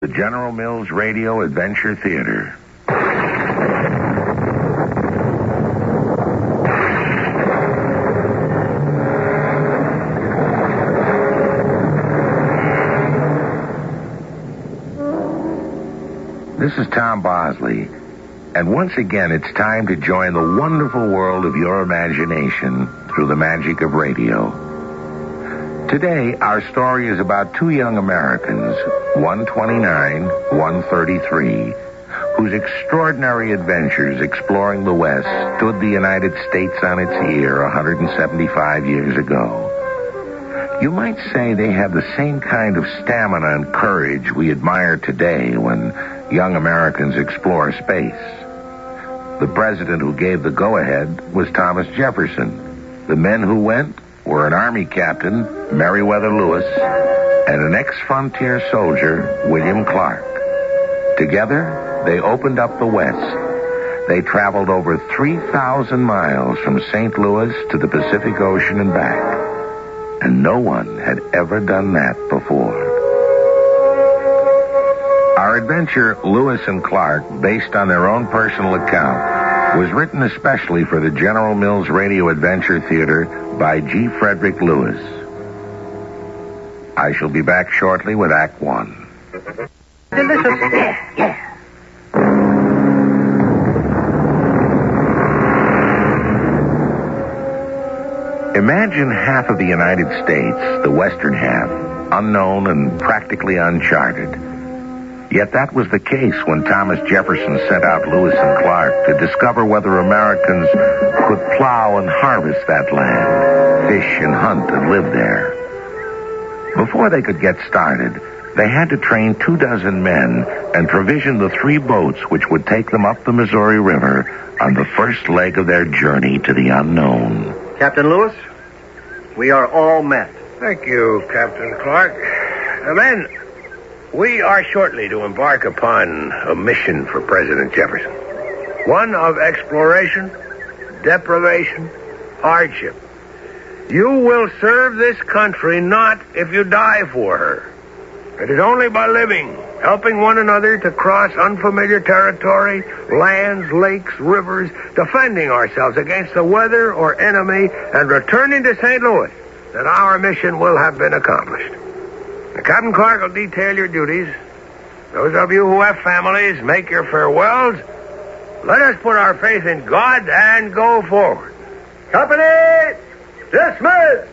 The General Mills Radio Adventure Theater. This is Tom Bosley, and once again it's time to join the wonderful world of your imagination through the magic of radio. Today, our story is about two young Americans, one 29, one 33, whose extraordinary adventures exploring the West stood the United States on its ear 175 years ago. You might say they have the same kind of stamina and courage we admire today when young Americans explore space. The president who gave the go-ahead was Thomas Jefferson. The men who went were an Army captain, Meriwether Lewis, and an ex-frontier soldier, William Clark. Together, they opened up the West. They traveled over 3,000 miles from St. Louis to the Pacific Ocean and back. And no one had ever done that before. Our adventure, Lewis and Clark, based on their own personal account, was written especially for the General Mills Radio Adventure Theater by G. Frederick Lewis. I shall be back shortly with Act One. Delicious. Yeah. Imagine half of the United States, the western half, unknown and practically uncharted. Yet that was the case when Thomas Jefferson sent out Lewis and Clark to discover whether Americans could plow and harvest that land, fish and hunt and live there. Before they could get started, they had to train 24 men and provision the 3 boats which would take them up the Missouri River on the first leg of their journey to the unknown. Captain Lewis, we are all met. Thank you, Captain Clark. Men, we are shortly to embark upon a mission for President Jefferson. One of exploration, deprivation, hardship. You will serve this country not if you die for her. It is only by living, helping one another to cross unfamiliar territory, lands, lakes, rivers, defending ourselves against the weather or enemy, and returning to St. Louis, that our mission will have been accomplished. Captain Clark will detail your duties. Those of you who have families, make your farewells. Let us put our faith in God and go forward. Company, dismiss!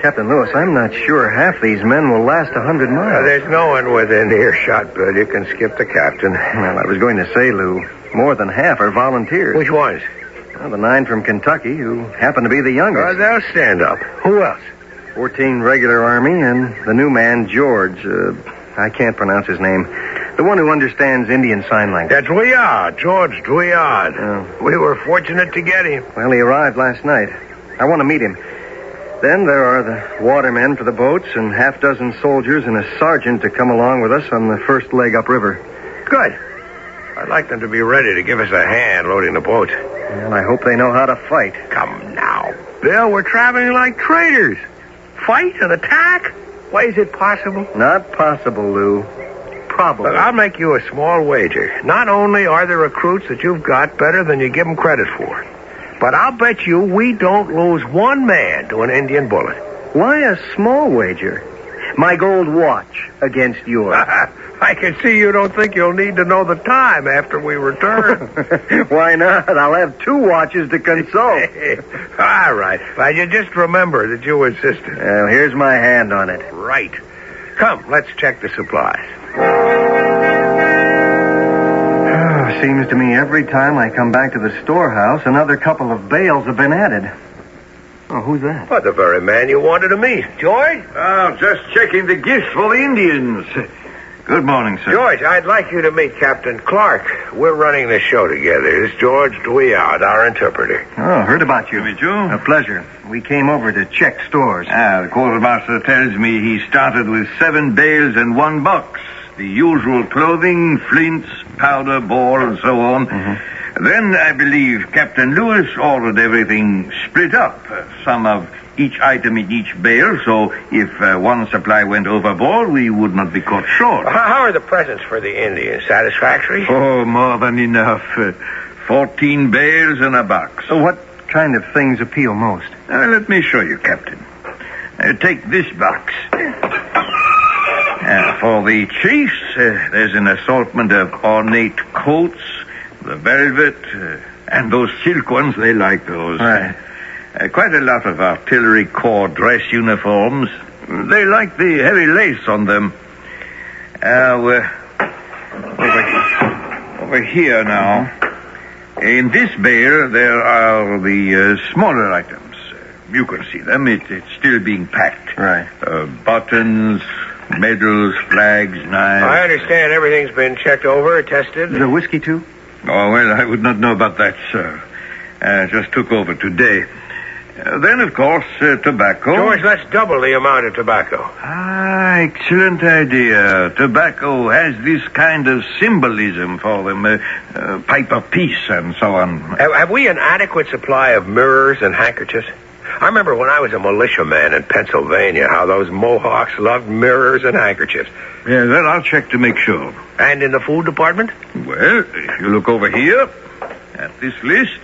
Captain Lewis, I'm not sure half these men will last 100 miles. There's no one within earshot, Bill. You can skip the captain. Well, I was going to say, Lou, more than half are volunteers. Which ones? Well, the 9 from Kentucky, who happen to be the youngest. They'll stand up. Who else? 14 regular Army, and the new man, George. I can't pronounce his name. The one who understands Indian Sign Language. That's Drouillard, George Drouillard. Oh. We were fortunate to get him. Well, he arrived last night. I want to meet him. Then there are the watermen for the boats and half dozen soldiers and a sergeant to come along with us on the first leg upriver. Good. I'd like them to be ready to give us a hand loading the boat. Well, I hope they know how to fight. Come now, Bill, we're traveling like traitors. Fight and attack? Why, is it possible? Not possible, Lou. Probably. Look, I'll make you a small wager. Not only are the recruits that you've got better than you give them credit for, but I'll bet you we don't lose one man to an Indian bullet. Why a small wager? My gold watch against yours. I can see you don't think you'll need to know the time after we return. Why not? I'll have 2 watches to consult. All right. Well, you just remember that you insisted. Well, here's my hand on it. Right. Come, let's check the supplies. Seems to me every time I come back to the storehouse, another couple of bales have been added. Oh, who's that? Well, the very man you wanted to meet. George? Oh, just checking the gifts for the Indians. Good morning, sir. George, I'd like you to meet Captain Clark. We're running the show together. This is George Drouillard, our interpreter. Oh, heard about you. Meet you? A pleasure. We came over to check stores. The quartermaster tells me he started with 7 bales and 1 box. The usual clothing, flints, powder, ball, and so on. Mm-hmm. Then I believe Captain Lewis ordered everything split up. Some of each item in each bale, so if one supply went overboard, we would not be caught short. How are the presents for the Indians? Satisfactory? Oh, more than enough. 14 bales and a box. So what kind of things appeal most? Let me show you, Captain. Take this box. For the chiefs, there's an assortment of ornate coats, the velvet, and those silk ones. They like those. Right. Quite a lot of artillery corps dress uniforms. They like the heavy lace on them. We're over here now. In this bale, there are the smaller items. You can see them. It's still being packed. Right. Buttons, medals, flags, knives. I understand everything's been checked over, tested. The whiskey, too? Oh, well, I would not know about that, sir. Just took over today. Then, of course, tobacco. George, let's double the amount of tobacco. Excellent idea. Tobacco has this kind of symbolism for them. Pipe of peace and so on. Have we an adequate supply of mirrors and handkerchiefs? I remember when I was a militiaman in Pennsylvania, how those Mohawks loved mirrors and handkerchiefs. Yeah, well, I'll check to make sure. And in the food department? Well, if you look over here at this list,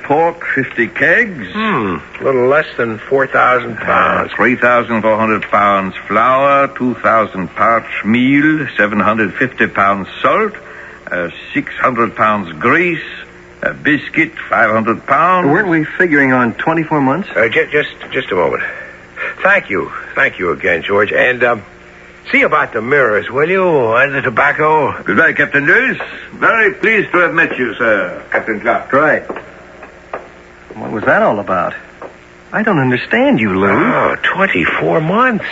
pork, 50 kegs. A little less than 4,000 pounds. 3,400 pounds flour, 2,000 parched meal, 750 pounds salt, 600 pounds grease, a biscuit, 500 pounds. Weren't we figuring on 24 months? Just a moment. Thank you again, George. And see about the mirrors, will you? And the tobacco. Goodbye, Captain Lewis. Very pleased to have met you, sir, Captain Clark. Right. What was that all about? I don't understand you, Lou. Oh, 24 months.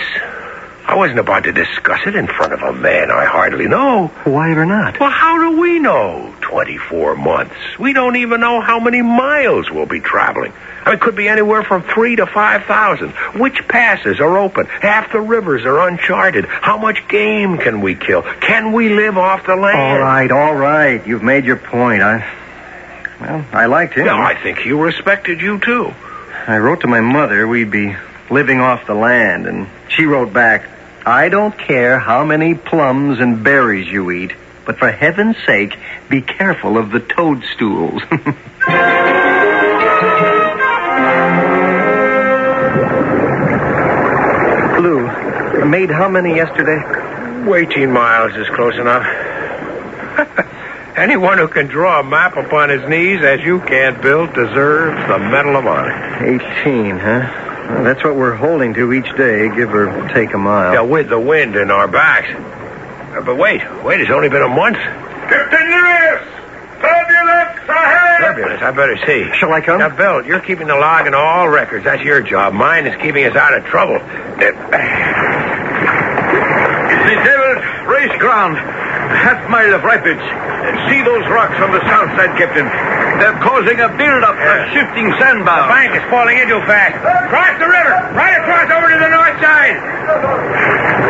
I wasn't about to discuss it in front of a man I hardly know. Why ever not? Well, how do we know 24 months? We don't even know how many miles we'll be traveling. I mean, it could be anywhere from 3,000 to 5,000. Which passes are open? Half the rivers are uncharted. How much game can we kill? Can we live off the land? All right. You've made your point. I liked him. No, I think he respected you, too. I wrote to my mother we'd be living off the land, and she wrote back, I don't care how many plums and berries you eat, but for heaven's sake, be careful of the toadstools. Lou, made how many yesterday? 18 miles is close enough. Anyone who can draw a map upon his knees, as you can't, Bill, deserves the Medal of Honor. 18, huh? Well, that's what we're holding to each day, give or take a mile. Yeah, with the wind in our backs. But wait, it's only been a month. Captain Lewis! Turbulence ahead! Turbulence, I better see. Shall I come? Now, Bill, you're keeping the log and all records. That's your job. Mine is keeping us out of trouble. The devil's race ground. Half-mile of rapids. See those rocks on the south side, Captain. They're causing a build-up of shifting sandbars. The bank is falling in too fast. Cross the river. Right across over to the north side.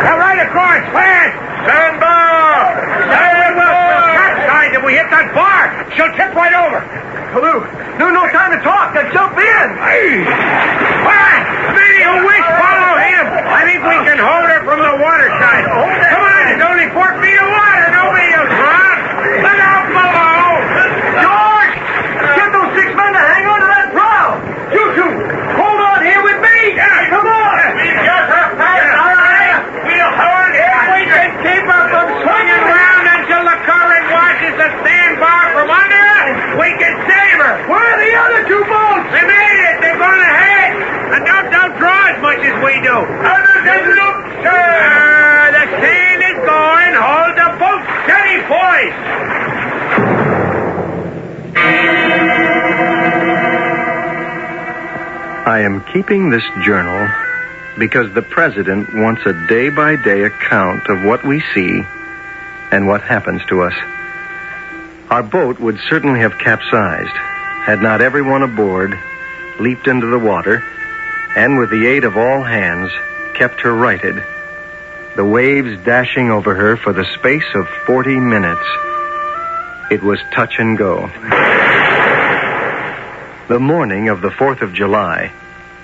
Now, right across, fast. Sandbar! Sandbar! Capsize if we hit that bar. She'll tip right over. Lou, no time to talk. Now jump in. Maybe a wish, follow him. I think we can hold her from the water side. Come on, it's only 4 feet of water. Nobody will drown. Look out below. George! Get those 6 men to hang on to that prow. You two, hold on here with me. Yeah, come on. We've got her fast. All right. We'll hold him. We can keep her from swinging around until the current washes the sandbar from under her. We can save her. Where are the other 2 boats? They made it. They've gone ahead. And don't draw as much as we do. Others have looked, sir. The sand is going. Hold the boat steady, boys. I am keeping this journal because the president wants a day-by-day account of what we see and what happens to us. Our boat would certainly have capsized had not everyone aboard leaped into the water and, with the aid of all hands, kept her righted, the waves dashing over her for the space of 40 minutes. It was touch and go. The morning of the 4th of July,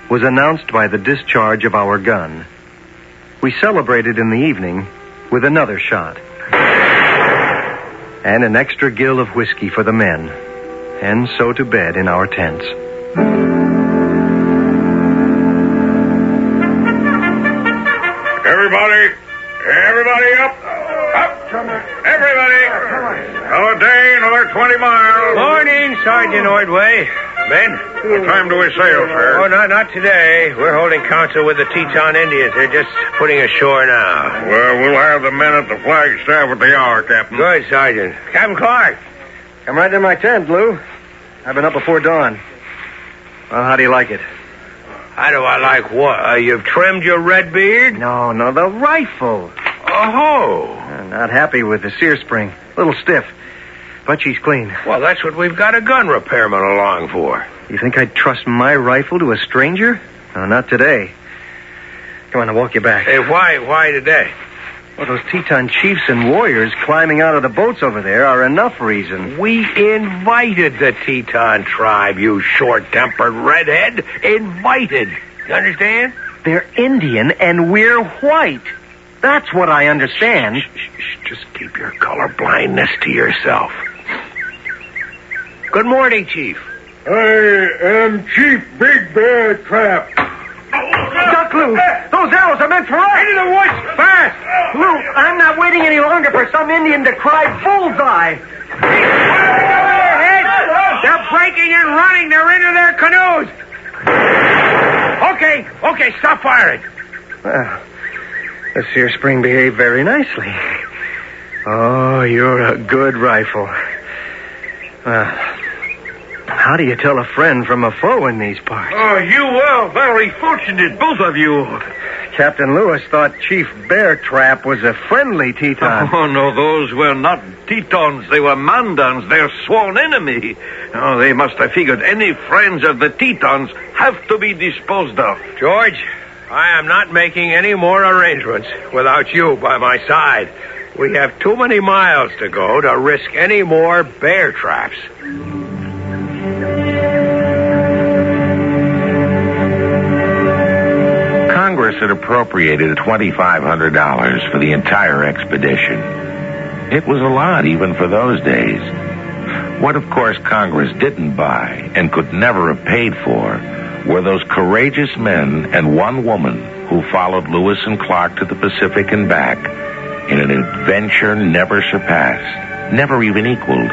was announced by the discharge of our gun. We celebrated in the evening with another shot. And an extra gill of whiskey for the men. And so to bed in our tents. Everybody up. Everybody. Another day, another 20 miles. Morning, Sergeant Ordway. Men? What time do we sail, sir? Oh, not today. We're holding council with the Teton Indians. They're just putting ashore now. Well, we'll have the men at the flagstaff at the hour, Captain. Good, Sergeant. Captain Clark. Come right in my tent, Lou. I've been up before dawn. Well, how do you like it? How do I like what? You've trimmed your red beard? No, the rifle. Oh. Not happy with the sear spring. A little stiff. But she's clean. Well, that's what we've got a gun repairman along for. You think I'd trust my rifle to a stranger? No, not today. Come on, I'll walk you back. Hey, why today? Well, those Teton chiefs and warriors climbing out of the boats over there are enough reason. We invited the Teton tribe, you short-tempered redhead. Invited. You understand? They're Indian and we're white. That's what I understand. Shh. Just keep your color blindness to yourself. Good morning, Chief. I am Chief Big Bear Trap. Duck, Lou! Those arrows are meant for us! Into the woods, fast! Lou, I'm not waiting any longer for some Indian to cry bullseye. They're breaking and running. They're into their canoes. Okay, stop firing. Well, the sear spring behaved very nicely. Oh, you're a good rifle. How do you tell a friend from a foe in these parts? Oh, you were very fortunate, both of you. Captain Lewis thought Chief Bear Trap was a friendly Teton. Oh, no, those were not Tetons. They were Mandans, their sworn enemy. Oh, they must have figured any friends of the Tetons have to be disposed of. George, I am not making any more arrangements without you by my side. We have too many miles to go to risk any more bear traps. Congress had appropriated $2,500 for the entire expedition. It was a lot even for those days. What, of course, Congress didn't buy and could never have paid for were those courageous men and one woman who followed Lewis and Clark to the Pacific and back in an adventure never surpassed, never even equaled.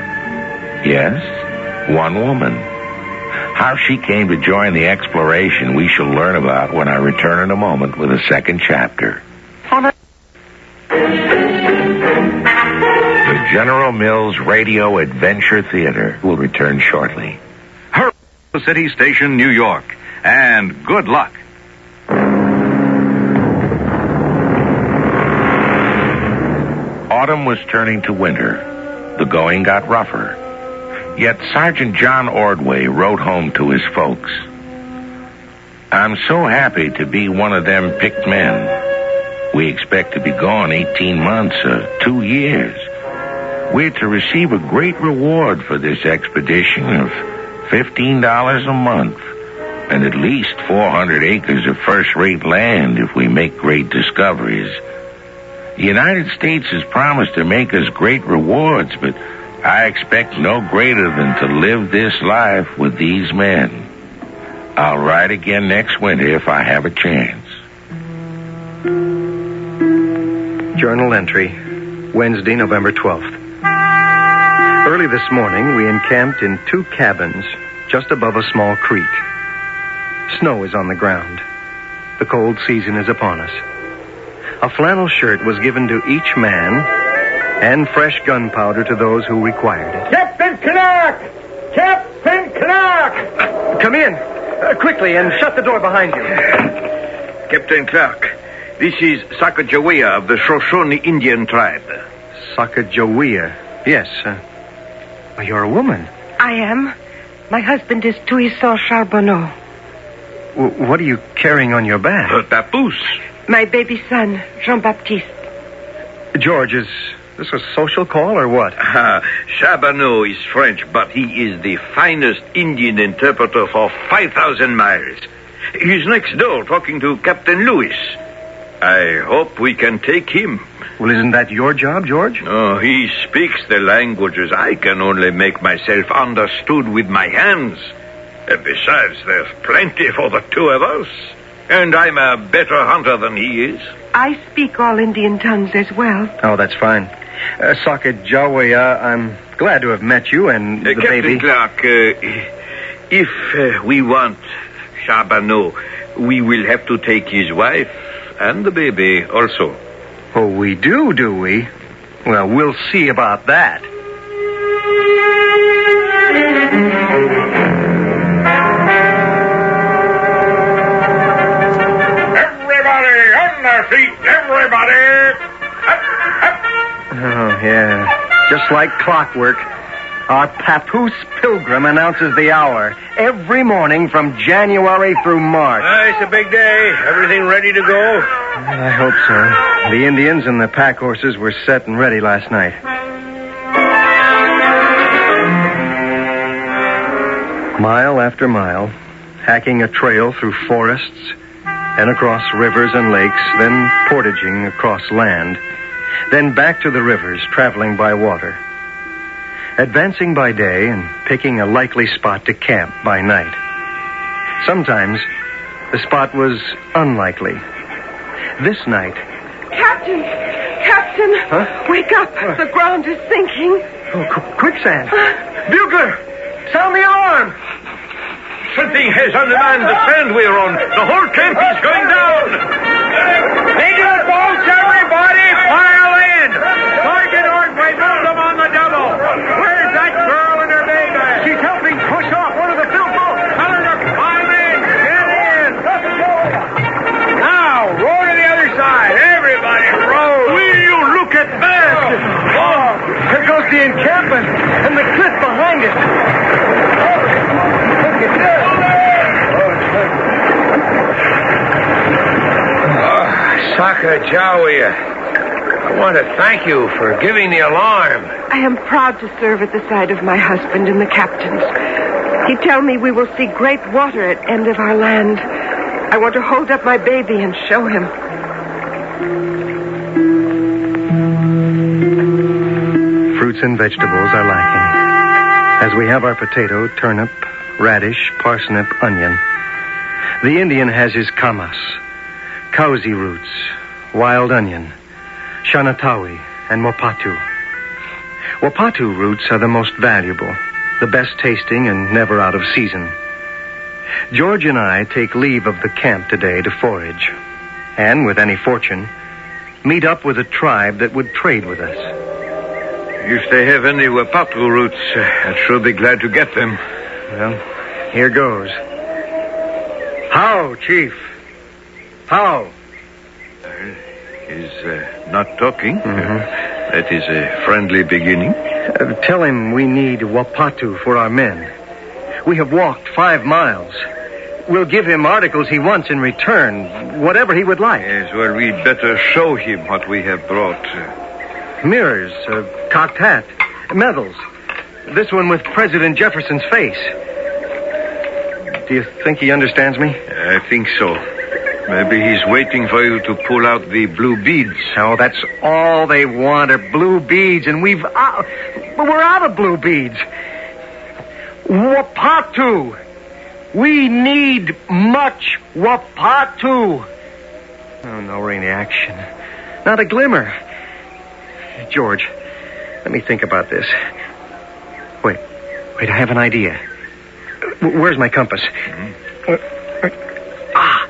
Yes, one woman. How she came to join the exploration we shall learn about when I return in a moment with a second chapter. The General Mills Radio Adventure Theater will return shortly. City Station, New York. And good luck. Autumn was turning to winter. The going got rougher. Yet Sergeant John Ordway wrote home to his folks. I'm so happy to be one of them picked men. We expect to be gone 18 months or 2 years. We're to receive a great reward for this expedition of $15 a month and at least 400 acres of first-rate land if we make great discoveries. The United States has promised to make us great rewards, but I expect no greater than to live this life with these men. I'll write again next winter if I have a chance. Journal entry, Wednesday, November 12th. Early this morning, we encamped in 2 cabins just above a small creek. Snow is on the ground. The cold season is upon us. A flannel shirt was given to each man and fresh gunpowder to those who required it. Captain Clark! Captain Clark! Come in, quickly, and shut the door behind you. Captain Clark, this is Sacagawea of the Shoshone Indian tribe. Sacagawea. Yes, you're a woman. I am. My husband is Tuiso Charbonneau. What are you carrying on your back? A papoose. My baby son, Jean-Baptiste. George, is this a social call or what? Charbonneau is French, but he is the finest Indian interpreter for 5,000 miles. He's next door talking to Captain Lewis. I hope we can take him. Well, isn't that your job, George? Oh, he speaks the languages. I can only make myself understood with my hands. Besides, there's plenty for the two of us. And I'm a better hunter than he is. I speak all Indian tongues as well. Oh, that's fine. Sacagawea, I'm glad to have met you and the Captain baby. Clark, if we want Charbonneau, we will have to take his wife and the baby also. Oh, we do we? Well, we'll see about that. Everybody on their feet! Everybody! Up, up. Oh, yeah. Just like clockwork. Our papoose pilgrim announces the hour every morning from January through March. It's a big day. Everything ready to go? I hope so. The Indians and the pack horses were set and ready last night. Mile after mile, hacking a trail through forests and across rivers and lakes, then portaging across land, then back to the rivers, traveling by water. Advancing by day and picking a likely spot to camp by night. Sometimes the spot was unlikely. This night... Captain! Huh? Wake up! The ground is sinking. Oh, quicksand! Bugler! Sound the alarm! Something has undermined the sand we're on. The whole camp is going down. Into the boats, everybody! Pile in! Sergeant Ordway, move them on the double! Where's that girl and her baby? She's helping push off one of the fill boats. Tell her to climb in! Get in! Now, row to the other side! Everybody row! Will you look at that? Oh, there goes the encampment and the cliff behind it. Look at this. Sacagawea, I want to thank you for giving the alarm. I am proud to serve at the side of my husband and the captains. He tell me we will see great water at end of our land. I want to hold up my baby and show him. Fruits and vegetables are lacking. As we have our potato, turnip, radish, parsnip, onion. The Indian has his kamas, cowsy roots, wild onion, shanatawi, and wapatu. Wapatu roots are the most valuable, the best tasting, and never out of season. George and I take leave of the camp today to forage, and with any fortune, meet up with a tribe that would trade with us. If they have any wapatu roots, I'd sure be glad to get them. Well, here goes. How, Chief? How? He's not talking. Mm-hmm. That is a friendly beginning. Tell him we need wapatu for our men. We have walked 5 miles. We'll give him articles he wants in return, whatever he would like. Yes, well, we'd better show him what we have brought. Mirrors, a cocked hat, medals. This one with President Jefferson's face. Do you think he understands me? I think so. Maybe he's waiting for you to pull out the blue beads. Oh, that's all they want are blue beads, and we're out of blue beads. Wapatu. We need much wapatu. Oh, no reaction. Not a glimmer. George, let me think about this. Wait, I have an idea. Where's my compass? Mm-hmm.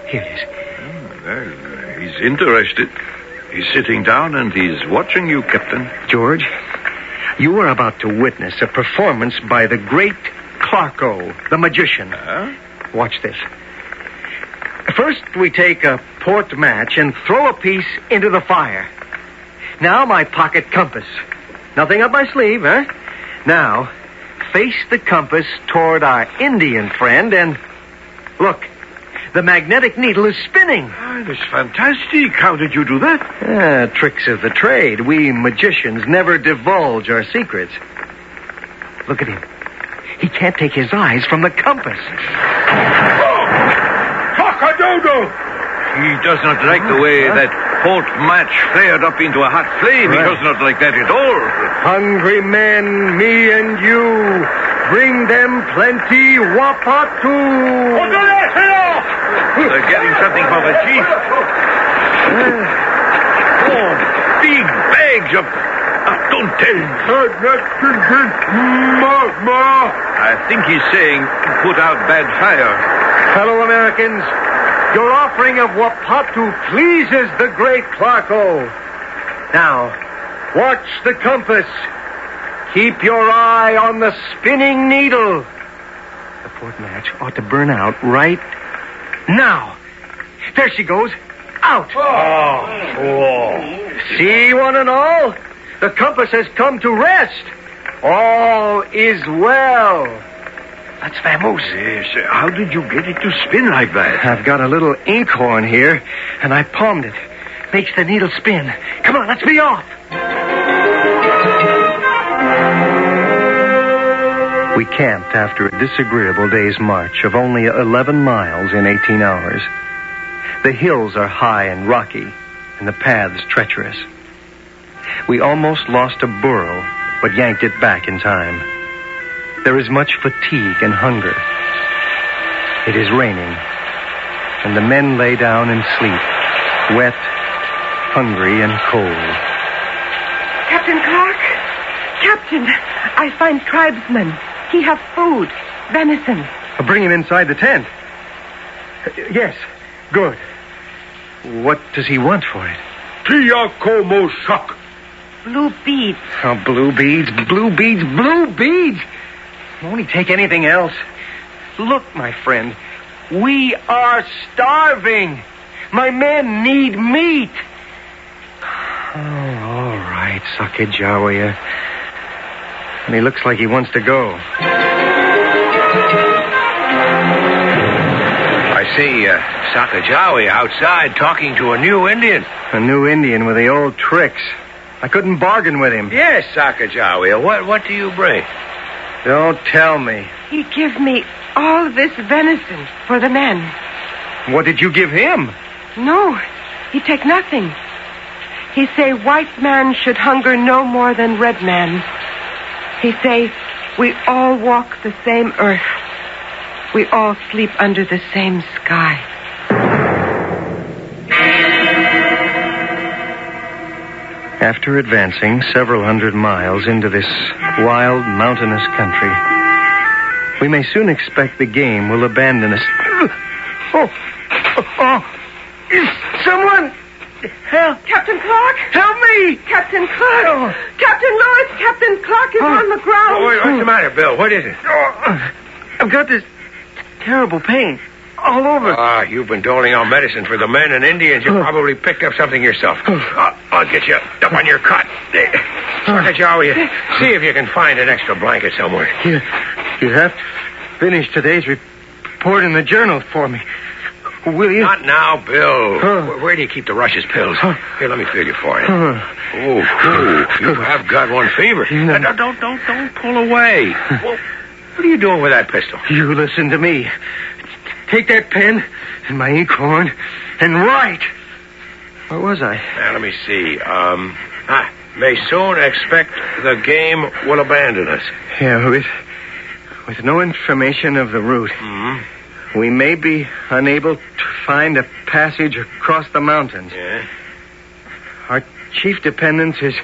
Here it is. Well, he's interested. He's sitting down and he's watching you, Captain. George, you are about to witness a performance by the great Clarko, the magician. Watch this. First, we take a port match and throw a piece into the fire. Now, my pocket compass. Nothing up my sleeve, huh? Now, face the compass toward our Indian friend and... Look, the magnetic needle is spinning. That's fantastic. How did you do that? Tricks of the trade. We magicians never divulge our secrets. Look at him. He can't take his eyes from the compass. Oh! fuego! He does not like the way that hot match flared up into a hot flame. He does not like that at all. Hungry men, me and you, bring them plenty wapatu. They're getting something for the chief. Oh, big bags of tuntel. I think he's saying put out bad fire. Fellow Americans, your offering of wapatu pleases the great Clarko. Now, watch the compass. Keep your eye on the spinning needle. The port match ought to burn out right now. There she goes. Out. See, one and all, the compass has come to rest. All is well. That's famous. Yes, how did you get it to spin like that? I've got a little inkhorn here, and I palmed it. Makes the needle spin. Come on, let's be off. We camped after a disagreeable day's march of only 11 miles in 18 hours. The hills are high and rocky, and the paths treacherous. We almost lost a burro, but yanked it back in time. There is much fatigue and hunger. It is raining, and the men lay down and sleep, wet, hungry, and cold. Captain Clark? Captain, I find tribesmen. He have food, venison. I'll bring him inside the tent. Yes, good. What does he want for it? Tiakomosak. Blue beads. Oh, blue beads, blue beads, blue beads! Won't he take anything else? Look, my friend, we are starving. My men need meat. Oh, all right, Sacagawea. And he looks like he wants to go. I see Sacagawea outside talking to a new Indian. A new Indian with the old tricks. I couldn't bargain with him. Yes, Sacagawea. What do you bring? Don't tell me. He give me all this venison for the men. What did you give him? No, he take nothing. He say white man should hunger no more than red man. He say we all walk the same earth. We all sleep under the same sky. After advancing several hundred miles into this wild, mountainous country, we may soon expect the game will abandon us. Someone! Help! Captain Clark? Help me! Captain Clark! Oh. Captain Lewis! Captain Clark is on the ground. Oh, what's the matter, Bill? What is it? I've got this terrible pain all over. You've been doling out medicine for the men and Indians. You probably picked up something yourself. I'll get you up on your cot. Sacagawea, see if you can find an extra blanket somewhere. You have to finish today's report in the journal for me. Will you? Not now, Bill. Where do you keep the Russia's pills? Here, let me feel you for it. Oh, you have got one fever. Don't pull away. Well, what are you doing with that pistol? You listen to me. Take that pen and my inkhorn and write. Where was I? Now, let me see. May soon expect the game will abandon us. Yeah, with no information of the route. Mm-hmm. We may be unable to find a passage across the mountains. Yeah. Our chief dependence is...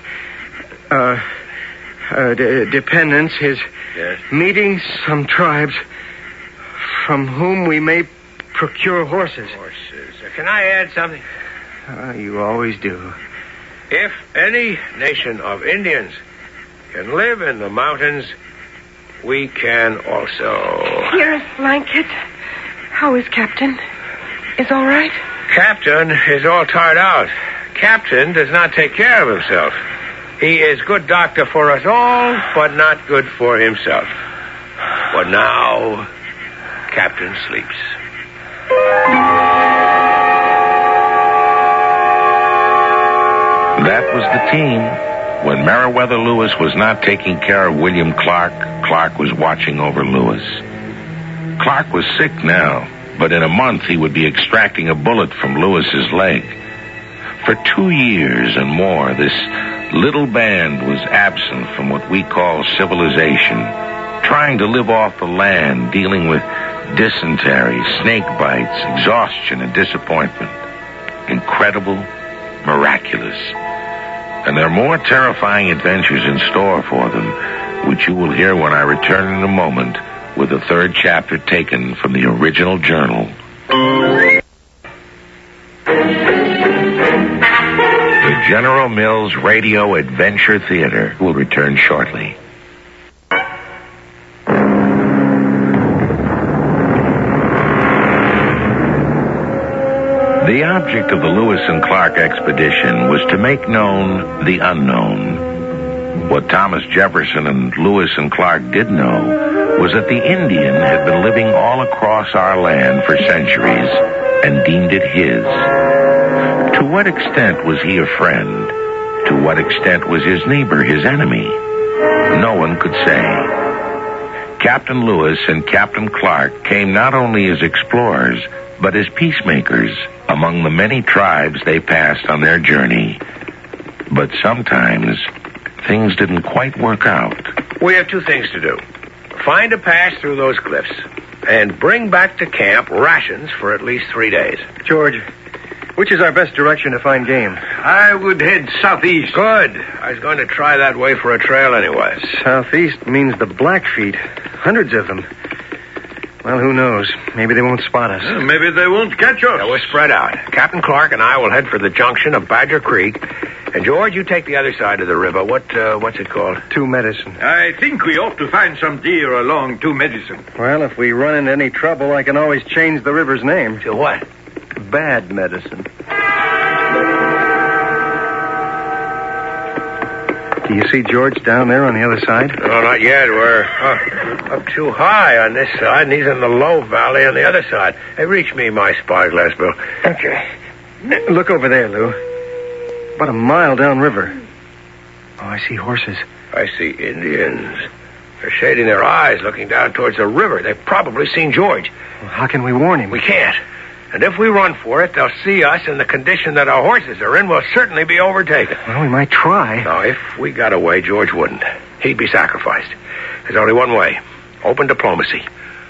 Yes. meeting some tribes from whom we may procure horses. Horses. Can I add something? You always do. If any nation of Indians can live in the mountains, we can also. Here is blanket. How is Captain? Is all right? Captain is all tired out. Captain does not take care of himself. He is good doctor for us all, but not good for himself. But now, Captain sleeps. That was the team. When Meriwether Lewis was not taking care of William Clark, Clark was watching over Lewis. Clark was sick now, but in a month he would be extracting a bullet from Lewis's leg. For 2 years and more, this little band was absent from what we call civilization, trying to live off the land, dealing with dysentery, snake bites, exhaustion, and disappointment. Incredible, miraculous. And there are more terrifying adventures in store for them, which you will hear when I return in a moment with the third chapter taken from the original journal. The General Mills Radio Adventure Theater will return shortly. The object of the Lewis and Clark expedition was to make known the unknown. What Thomas Jefferson and Lewis and Clark did know was that the Indian had been living all across our land for centuries and deemed it his. To what extent was he a friend? To what extent was his neighbor his enemy? No one could say. Captain Lewis and Captain Clark came not only as explorers, but as peacemakers among the many tribes they passed on their journey. But sometimes things didn't quite work out. We have 2 things to do. Find a pass through those cliffs and bring back to camp rations for at least 3 days. George, which is our best direction to find game? I would head southeast. Good. I was going to try that way for a trail anyway. Southeast means the Blackfeet. Hundreds of them. Well, who knows? Maybe they won't spot us. Maybe they won't catch us. Yeah, we're spread out. Captain Clark and I will head for the junction of Badger Creek. And, George, you take the other side of the river. What's it called? Two Medicine. I think we ought to find some deer along Two Medicine. Well, if we run into any trouble, I can always change the river's name. To what? Bad Medicine. Do you see George down there on the other side? No, not yet. We're up too high on this side, and he's in the low valley on the other side. Hey, reach me my spyglass, Bill. Okay. Look over there, Lou. About a mile downriver. Oh, I see horses. I see Indians. They're shading their eyes, looking down towards the river. They've probably seen George. Well, how can we warn him? We can't. And if we run for it, they'll see us in the condition that our horses are in. We'll certainly be overtaken. Well, we might try. Now, if we got away, George wouldn't. He'd be sacrificed. There's only one way. Open diplomacy.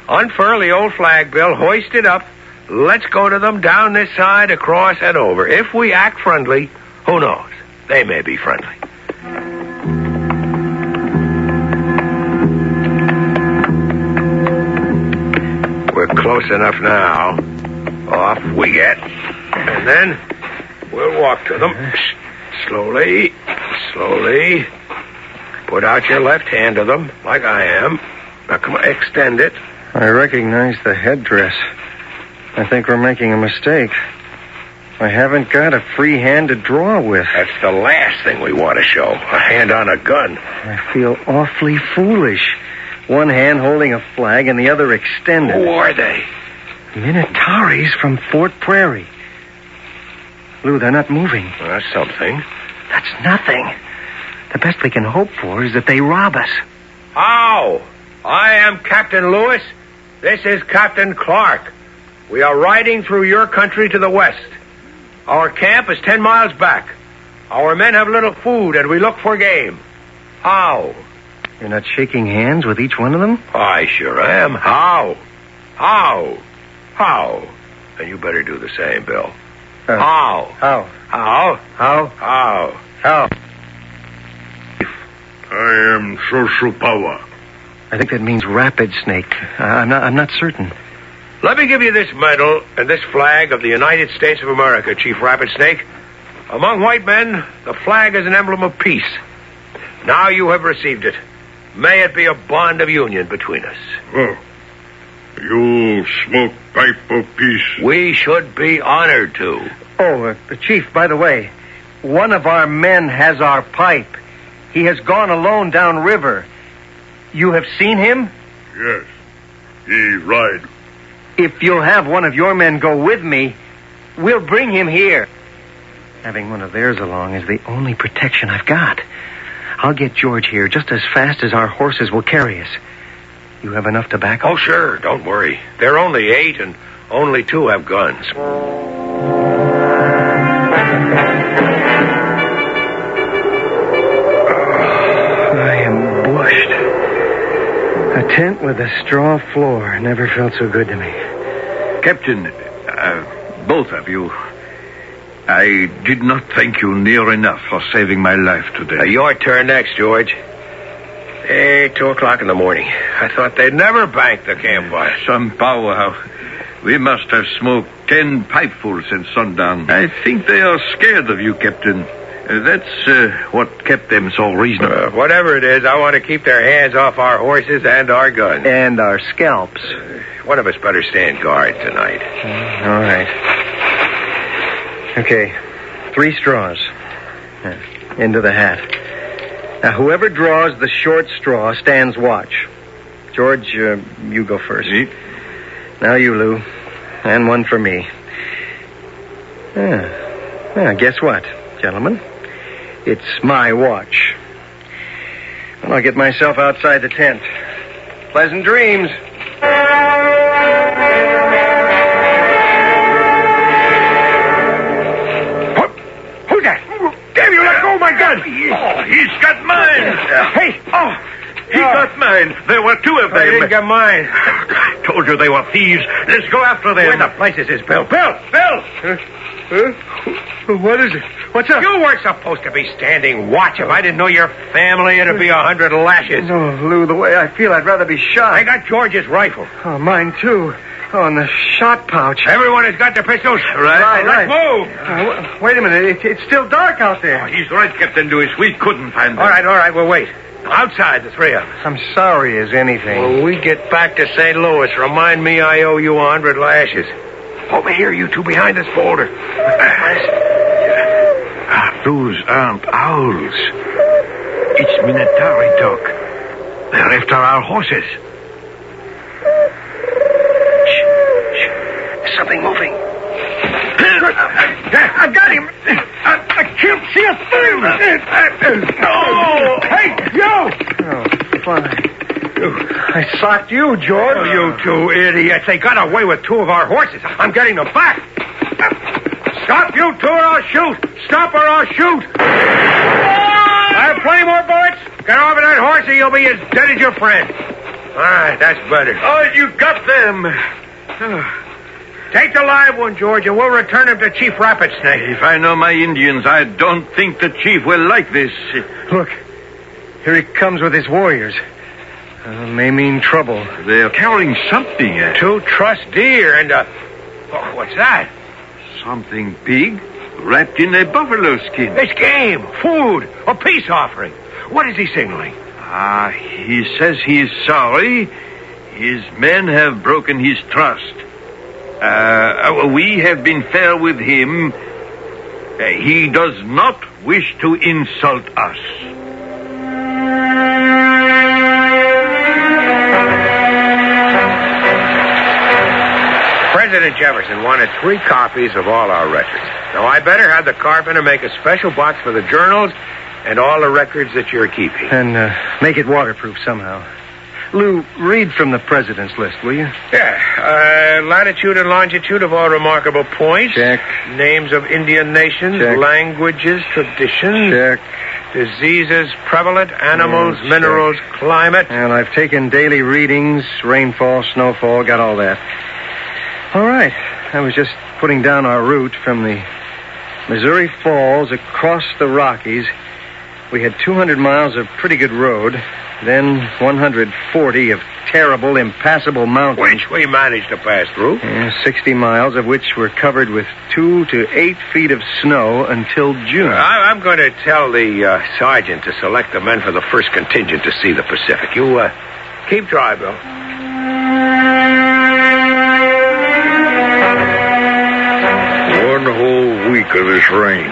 Unfurl the old flag, Bill. Hoist it up. Let's go to them down this side, across, and over. If we act friendly, who knows? They may be friendly. We're close enough now. Off we get. And then we'll walk to them. Slowly. Slowly. Put out your left hand to them, like I am. Now, come on, extend it. I recognize the headdress. I think we're making a mistake. I haven't got a free hand to draw with. That's the last thing we want to show. A hand on a gun. I feel awfully foolish. One hand holding a flag and the other extended. Who are they? Minataris from Fort Prairie. Lou, they're not moving. Well, that's something. That's nothing. The best we can hope for is that they rob us. How? I am Captain Lewis. This is Captain Clark. We are riding through your country to the west. Our camp is 10 miles back. Our men have little food, and we look for game. How? You're not shaking hands with each one of them? I sure am. How? How? How? And you better do the same, Bill. How? How? How? How? How? How? I am Shoshupawa. I think that means rapid snake. I'm not certain. Let me give you this medal and this flag of the United States of America, Chief Rapid Snake. Among white men, the flag is an emblem of peace. Now you have received it. May it be a bond of union between us. Oh. You smoke pipe of peace. We should be honored to. Oh, Chief, by the way, one of our men has our pipe. He has gone alone downriver. You have seen him? Yes. He ride. If you'll have one of your men go with me, we'll bring him here. Having one of theirs along is the only protection I've got. I'll get George here just as fast as our horses will carry us. You have enough tobacco? Oh, sure. Don't worry. They're only 8, and Only 2 have guns. I am bushed. A tent with a straw floor never felt so good to me. Captain, both of you, I did not thank you near enough for saving my life today. Your turn next, George. 2 o'clock in the morning. I thought they'd never bank the campfire. Some power. We must have smoked 10 pipefuls since sundown. I think they are scared of you, Captain. That's what kept them so reasonable. Whatever it is, I want to keep their hands off our horses and our guns. And our scalps. One of us better stand guard tonight. All right. Okay. 3 straws. Into the hat. Now, whoever draws the short straw stands watch. George, you go first. Me? Now you, Lou. And 1 for me. Guess what, gentlemen? It's my watch. And I'll get myself outside the tent. Pleasant dreams. Who's that? Damn you, let go of my gun! Oh, he's got mine! Hey! He got mine. There were 2 of them. I didn't get mine. I told you they were thieves. Let's go after them. Where the places is Bill? Bill! What is it? What's up? You weren't supposed to be standing watch. If I didn't know your family, it'd be 100 lashes. Oh, Lou, the way I feel, I'd rather be shot. I got George's rifle. Oh, mine, too. Oh, and the shot pouch. Everyone has got their pistols. Right. Let's move. Wait a minute. It's still dark out there. Oh, he's right, Captain Lewis. We couldn't find them. All right. We'll wait. Outside, the 3 of us. I'm sorry as anything. When we get back to St. Louis, remind me I owe you 100 lashes. Over here, you 2 behind this boulder. Those aren't owls. It's Minotaur talk. They're after our horses. Shh. Something moving. I got him. I can't see a thing. No. Hey, you. Oh, fine. I socked you, George. Oh, you 2 idiots. They got away with 2 of our horses. I'm getting them back. Stop, you 2, or I'll shoot. Stop, or I'll shoot. I have plenty more bullets. Get off of that horse, or you'll be as dead as your friend. All right, that's better. Oh, you got them. Take the live one, George, and we'll return him to Chief Rapid Snake. If I know my Indians, I don't think the chief will like this. Look, here he comes with his warriors. May mean trouble. They're carrying something. 2 truss deer and what's that? Something big, wrapped in a buffalo skin. It's game, food, a peace offering. What is he signaling? He says he is sorry. His men have broken his trust. We have been fair with him. He does not wish to insult us. President Jefferson wanted 3 copies of all our records. Now, I better have the carpenter make a special box for the journals and all the records that you're keeping. And make it waterproof somehow. Lou, read from the president's list, will you? Yeah. Latitude and longitude of all remarkable points. Check. Names of Indian nations. Check. Languages, traditions. Check. Diseases, prevalent animals, minerals, climate. And I've taken daily readings, rainfall, snowfall, got all that. All right. I was just putting down our route from the Missouri Falls across the Rockies. We had 200 miles of pretty good road, then 140 of terrible, impassable mountains. Which we managed to pass through. 60 miles of which were covered with 2 to 8 feet of snow until June. I'm going to tell the sergeant to select the men for the first contingent to see the Pacific. You keep dry, Bill. 1 whole week of this rain.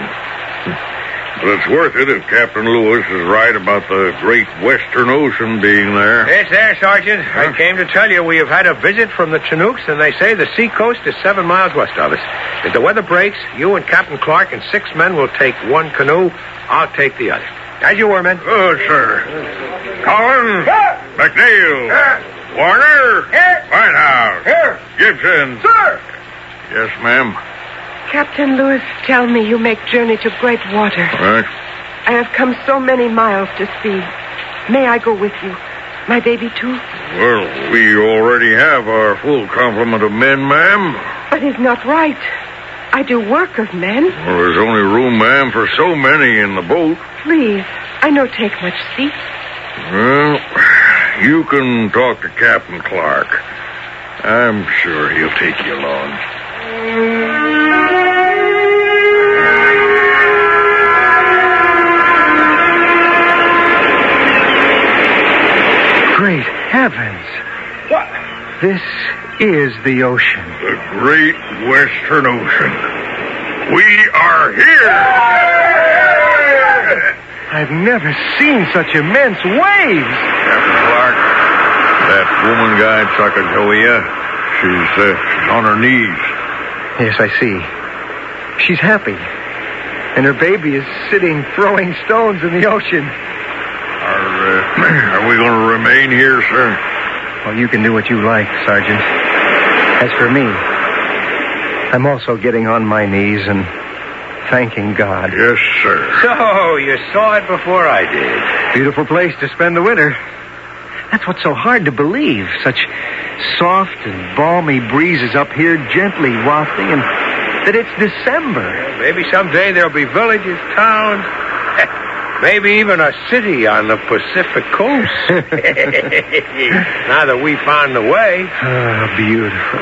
But it's worth it if Captain Lewis is right about the great Western Ocean being there. It's there, Sergeant. I came to tell you we have had a visit from the Chinooks, and they say the seacoast is 7 miles west of us. If the weather breaks, you and Captain Clark and 6 men will take 1 canoe. I'll take the other. As you were, men. Oh, sir. Collins. McNeil. Warner! Here! White House! Here! Gibson! Sir! Yes, ma'am. Captain Lewis, tell me you make journey to great water. Right. I have come so many miles to see. May I go with you? My baby, too? Well, we already have our full complement of men, ma'am. But it's not right. I do work of men. Well, there's only room, ma'am, for so many in the boat. Please, I no take much seat. Well, you can talk to Captain Clark. I'm sure he'll take you along. Great heavens. What? This is the ocean. The great Western Ocean. We are here! I've never seen such immense waves. Captain Clark, that woman guide Sacagawea, she's on her knees. Yes, I see. She's happy. And her baby is sitting throwing stones in the ocean. Are we going to remain here, sir? Well, you can do what you like, Sergeant. As for me, I'm also getting on my knees and thanking God. Yes, sir. So, you saw it before I did. Beautiful place to spend the winter. That's what's so hard to believe. Such soft and balmy breezes up here, gently wafting, and that it's December. Maybe someday there'll be villages, towns, maybe even a city on the Pacific coast. Now that we found the way. Ah, beautiful.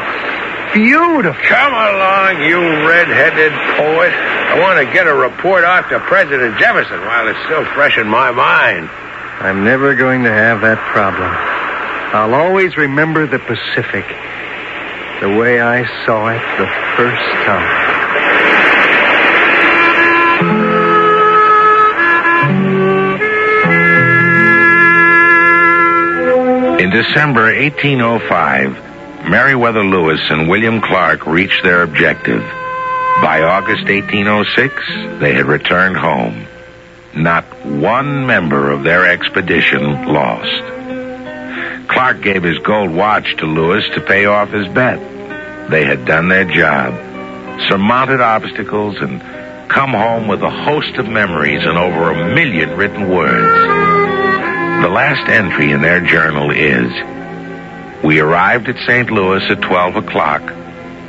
Beautiful. Come along, you red-headed poet. I want to get a report off to President Jefferson while it's still fresh in my mind. I'm never going to have that problem. I'll always remember the Pacific, the way I saw it the first time. In December 1805, Meriwether Lewis and William Clark reached their objective. By August 1806, they had returned home. Not one member of their expedition lost. Clark gave his gold watch to Lewis to pay off his bet. They had done their job, surmounted obstacles, and come home with a host of memories and over 1 million written words. The last entry in their journal is, "We arrived at St. Louis at 12 o'clock,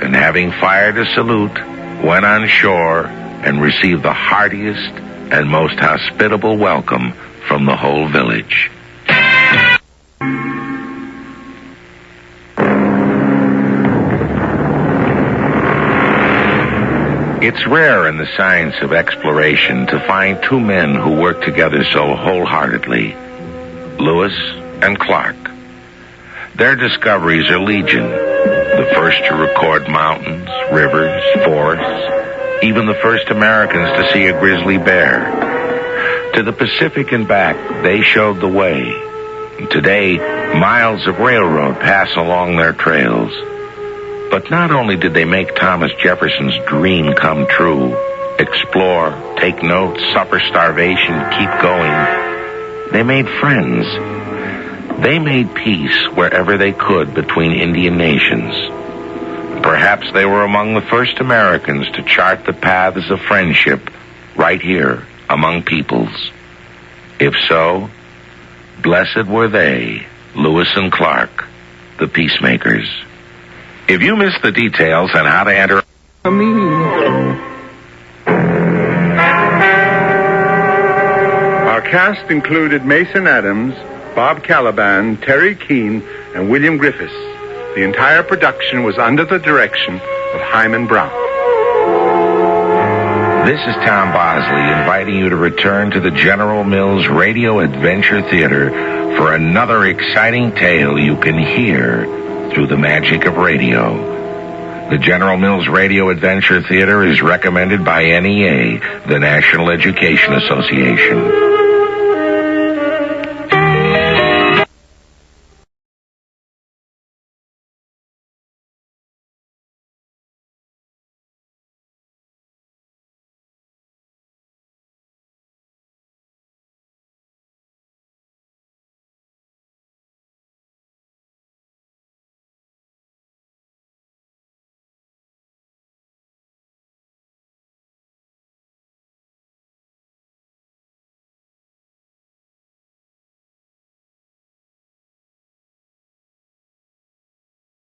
and having fired a salute, went on shore and received the heartiest and most hospitable welcome from the whole village." It's rare in the science of exploration to find two men who work together so wholeheartedly. Lewis and Clark. Their discoveries are legion. The first to record mountains, rivers, forests, even the first Americans to see a grizzly bear. To the Pacific and back, they showed the way. Today, miles of railroad pass along their trails. But not only did they make Thomas Jefferson's dream come true, explore, take notes, suffer starvation, keep going, they made friends. They made peace wherever they could between Indian nations. Perhaps they were among the first Americans to chart the paths of friendship right here among peoples. If so, blessed were they, Lewis and Clark, the peacemakers. If you missed the details on how to enter... Our cast included Mason Adams, Bob Caliban, Terry Keane, and William Griffiths. The entire production was under the direction of Hyman Brown. This is Tom Bosley inviting you to return to the General Mills Radio Adventure Theater for another exciting tale you can hear through the magic of radio. The General Mills Radio Adventure Theater is recommended by NEA, the National Education Association.